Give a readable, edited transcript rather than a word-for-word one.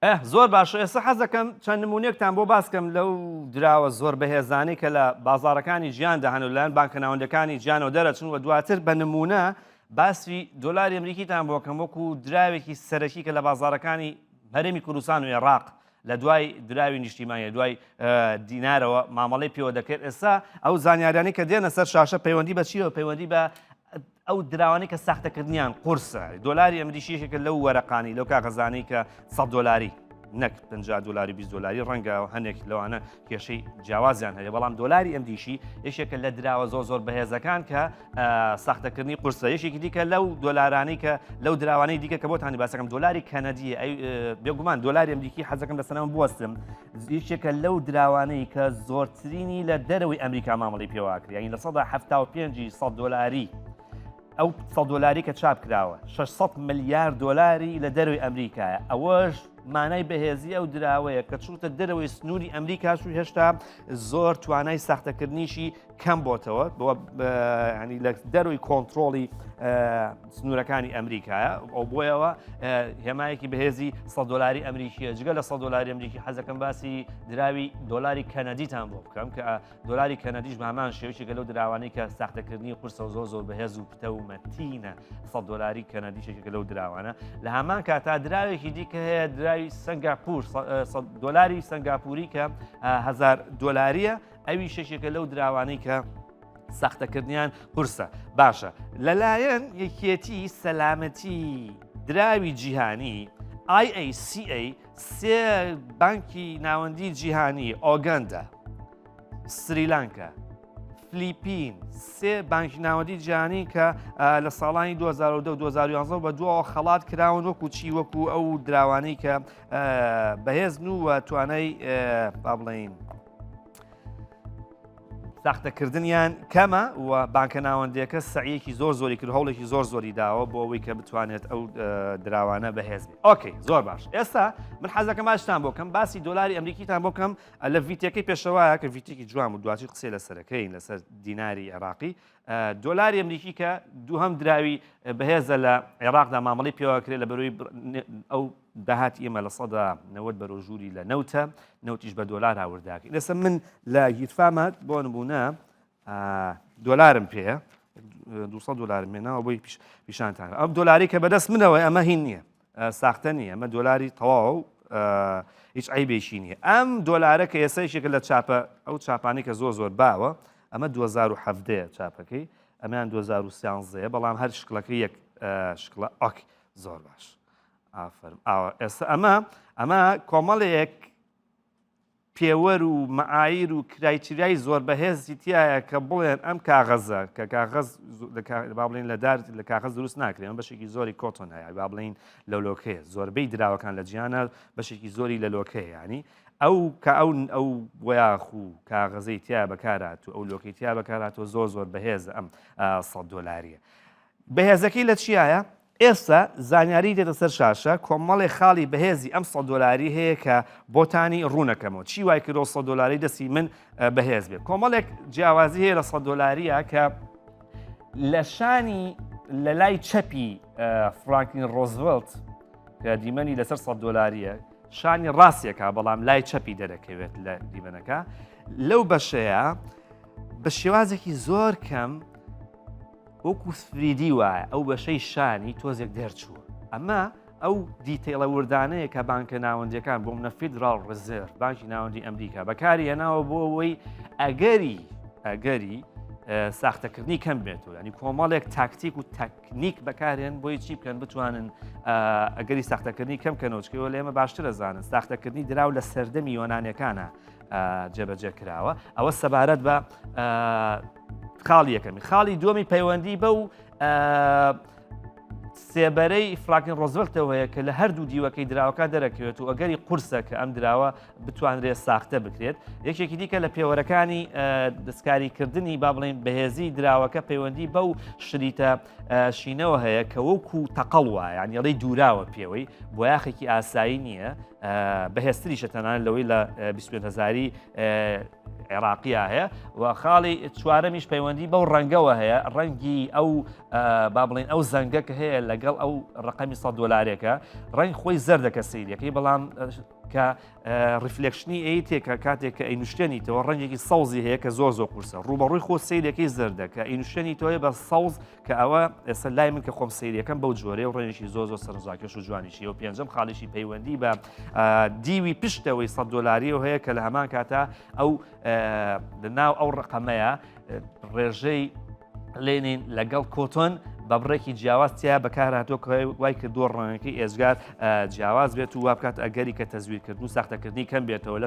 زۆر باشە ئێستا حەز دەکەم چەند نمونەیەکتان بۆ باسکەم لەو دراوە زۆر بەهێزانەی کە لە بازاڕەکانی ژیاندا هەن و لەلایەن بانکە ناوەندەکانی ژیانەوە دەرەچن و دواتر بە نمونە باسی دۆلاری ئەمریکیتان بۆکەم وەکو دراوێکی سەرەکی کە لە بازاڕەکانی هەرێمی کوردستان و عێراق لە دوای دراوی نیشتیمانیە دوای دینارەوە مامەڵەی پێوە دەکرێت ئێستا ئەو زانیاریانی کە دێنە سەر شاشە پەیوەندی بە چیەوە پەیوەندی بە ئەو دراوانی کە ساختەکردنیان قورسە دۆلاری ئەمریکیشێکە لەو وەرەقانی لەو کاغەزانەی کە 100 دۆلاری نەک 50 دلاری 20 دلاری ڕەنگە هەنێک لەوانە کێشەی جیاوازیان هەیە بەڵام دۆلاری ئەمریکی یەکێکە لە دراوە زۆر بەهێزەکان کە ساختەکردنی قورسە یەکێکی دیکە لەو دۆلارانەی کە لەو دراوانەی دیکە کە بۆتانی باسەکەم دۆلاری کەنەدیە بێگومان دۆلاری ئەمریکی حەزەکەم لەسەرم بوەستم یەکێکە لەو دراوانەی کە زۆرترینی لە دەرەوەی ئەمریکا مامەڵی پێواکرد یعنی لە 175 100 دلاری ئەو 100 دلاری کە چاپ کراوە 600 ملیارد دلاری لە دەروی ئەمریکایە ئەوەش مانای بەهێزی ئەو دراوەیە کە چوتە دەرەوەی سنووری ئەمریکاش و هێشتا زۆر توانای ساختەکردنیشی کەم بۆتەوە ینی لە دەروی کۆنتترۆڵی سنوورەکانی ئەمریکایە ئەو بۆیەوە هێمایەکی بەهێزی 100 دلاری ئەمریکیە جگە لە 100 دلاری ئەمریکی حەزەکەم باسی دراوی دۆلاری کەنەدیتان بۆ بکەم کە دۆلاری کەنەدیش هەمان شێوەیەکە لەو دراوانەی کە ساختەکردنی قورسە و زۆر بەهێز و پتە و مەتینە 100 دلاری کەنەدیشێکە لەو دراوانە لە هەمان کاتا دراوێکی دیکە هەیە دراوی سنگاپور دۆلاری سنگاپوری کە 1000 دلاریە ئەوی شەشێکە لەو دراوانەی کە ساختەکردنیان قورسە باشە لەلایەن یەکێتی سەلامەتی دراوی جیهانی IACA سێ بانکی ناوەندی جیهانی ئۆگەندا سریلانکا فلیپین سێ بانکی ناوەندی جیهانی کە لە ساڵانی 2011 بە دووەوە خەڵات کراون وەکو چی وەکو ئەو دراوانەی کە بەهێزن و توانای با بڵێین ساختەکردنیان کەمە و بانکە ناوەندەکە سعیەکی زۆری کرد هەوڵێکی زۆری داوە بۆ ئەوەی کە بتوانێت ئەو دراوانە بەهێز بێت. ئۆکەی زۆر باش. ئێستا من حەزەکەم ئاشتان بۆکەم باسی دۆلاری ئەمریکیتان بۆکەم لە ڤیتەکەی پێشەوەیە کە ڤیتێکی جوان و دواتر قسەی لەسەرەکەین لەسەر دیناری عێراقی دۆلاری ئەمریکی کە دووهەم دراوی بەهێزە لە عێراقدا مامەڵی پێوەکرێت لە بەروی ئەو داهاتی ئێمە لە 90 بەرەو ژووری لە نەوتیش بە دۆلار هاورداکەین. ئێستا من لە گیرفامە بۆ نمونە دۆلارم پێەیە 200 دلارم مێناوە بۆی پیشانتان ئەم دۆلاری کە بەدەست منەوەی ئەمە هین نییە ساختە نیە ئەمە دۆلاری تەواو هیچ عیبێکی نییە ئەم دۆلارە کە ئێسایشێکە لە چاپە ئەو چاپانی کە زۆر باوە ئەمە 2017 چاپەکەی ئەمیان 2013 بەڵام هەر شکلەکە یەک شکڵە ئۆک زۆر باش ئافرم ئێستا ئەمە کۆمەڵەیەک پێوەەر و مەعایر و کرایتریای زۆر بەهێزی تایە کە بڵێن ئەم کاغەزە کە کاغەز با بڵێن لە کاغەز دروست ناکرێن ئەم بەشێکی زۆری کۆتۆن هەیە با بڵێن لە لۆکەیە زۆربەی دراوەکان لە جیانە بەشێکی زۆری لە لۆکەیە ینی ئەو کە ئەو وەیاخ و کاغەزەی تیا بەکارات و ئەو لۆکەی تیا بەکاراتەوە زۆر بەهێز ئەم 100 دلاریە بەهێزەکەی لە چیایە؟ ئێستا زانیاری دێتە سەر شاشە کۆمەڵی خاڵی بەهێزی ئەم 100 دلاری هەیە کە بۆتانی ڕوونەکەمەوە چی وای کردۆ 100 دلاری دەستی من بەهێز بێت کۆمەڵێک جیاوازی هەیە لە 100 دلاریە کە لە شانی لە لای چەپی فرانکلین ڕۆزڤلت کە دیمەنی لەسەر 100 دلاریە شانی ڕاستیەکە بەڵام لای چەپی دەرەکەوێت لە دیمەنەکە لەو بەشەیە بە شێوازێکی زۆر کەم وەکو سفریدی وایە ئەو بەشەی شانی تۆزێک دەرچووە ئەمە ئەو دیتەیڵە وردانەیە کە بانکە ناوەندیەکان بۆ منە فیدرال ڕزێرڤ بانکی ناوەندی ئەمریکا بەکاری هێناوە بۆ ئەوەی ئەگەری ساختەکردنی کەم بێتەوە ینی کۆمەڵێک تاکتیک و تەکنیک بەکارێن بۆی چی بکەن بتوانن ئەگەری ساختەکردنی کەم کەنەوەچکەوە لە ئێمە باشتر دەزانن ساختەکردنی دراو لە سەردەمی یۆنانیەکانە جێبەجێ کراوە ئەوە سەبارەت بە خاڵی یەکەمی خاڵی دووەمی پەیوەندی بە و سێبەرەی فراکین ڕۆزڤلتەوەیە کە لە هەردوو دیوەکەی دراوەکە دەرەکەوێت و ئەگەری قورسە کە ئەم دراوە بتوانرێت ساختە بکرێت یەکێکی دیکە لە پێوەرەکانی دەستکاریکردنی با بڵێن بەهێزی دراوەکە پەیوەندی بەو شریتە شینەوە هەیە کە وەکو تەقەڵ وایە یعنی ئەڵێی دووراوە پێوەی بۆ یاخێکی ئاسایی نییە بەهێزتریشە تەنانەت لەوەی لە 25,000 عێراقیە هەیە و خاڵی چوارەمیش پەیوەندی بەو ڕەنگەوە هەیە ڕەنگی ئەو با بڵێن ئەو زەنگە کە هەیە لەگەڵ ئەو ڕقەمی $100 ڕنگ خۆی زەردەکە سیرەکەی بەڵام کە ریفلکشنی ئەی تێکە کاتێک کە ئەینوشتێنیتەوە ڕەنگێکی سەوزی هەیە کە زۆر قورسە ڕوبەڕووی خۆ سیرەکەی زەردەکە ئەینوشتێنی تۆیە بە سەوز کە ئەوە ئێستا لای من کە خۆم سیرەکەم بەو جۆرەیە و ڕێنێکی زۆر سەرنجڕاکێش و جوانیشی و پێنجەم خاڵیشی پەیوەندی بە دیوی پشتەوەی $100 هەیە کە لە هەمان کاتە ئەو لەناو ئەو ڕقەمەیە ڕێژەی لێنین لەگەڵ کۆتۆن بە بڕێکی جیاوازتیا بەکارهاتۆ وای کردووە ڕەنگەکەی ئێزگار جیاواز بێت و وا بکات ئەگەری کە تەزویرکردن و ساختەکردنی کەم بێتەوە لە